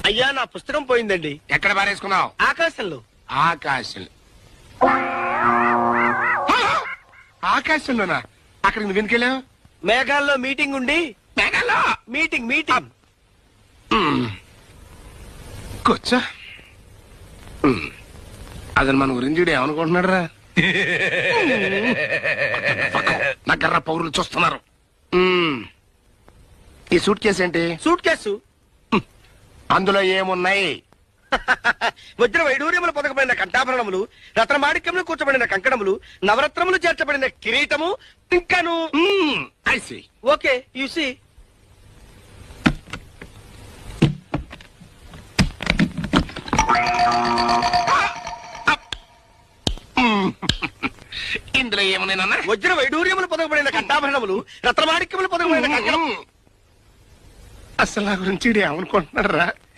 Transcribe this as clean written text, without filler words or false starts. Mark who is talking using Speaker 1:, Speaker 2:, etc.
Speaker 1: అయ్యా నా పుస్తకం పోయిందండి.
Speaker 2: ఎక్కడ పారేసుకున్నావు?
Speaker 1: ఆకాశంలో.
Speaker 2: ఆకాశం. ఆకాశంలోనా? అక్కడ నువ్వు వెనుకెళ్ళావు?
Speaker 1: మేఘాల్లో మీటింగ్ ఉండి.
Speaker 2: మేఘాల్లో
Speaker 1: మీటింగ్.
Speaker 2: కూర్చో. అతను మన గురించి ఏమనుకుంటున్నాడు రా? నగర పౌరులు చూస్తున్నారు. ఈ సూట్ కేసు ఏంటి?
Speaker 1: Suit case.
Speaker 2: అందులో ఏమున్నాయి?
Speaker 1: వజ్ర వైడూర్యములు పొదగబడిన కంఠాభరణములు, రత్నమాణిక్యములు కూర్చబడిన కంకణములు, నవరత్నములు చేర్చబడిన కిరీటము, ఇంకాను.
Speaker 2: I see.
Speaker 1: Okay you see.
Speaker 2: ఇందులో ఏమున్నాయన్నా?
Speaker 1: వజ్ర వైడూర్యములు పొదగబడిన కంఠాభరణములు, రత్నమాణిక్యములు పొదగబడిన కంకణం.
Speaker 2: అసలు నా గురించి ఏమనుకుంటున్నాడు రా?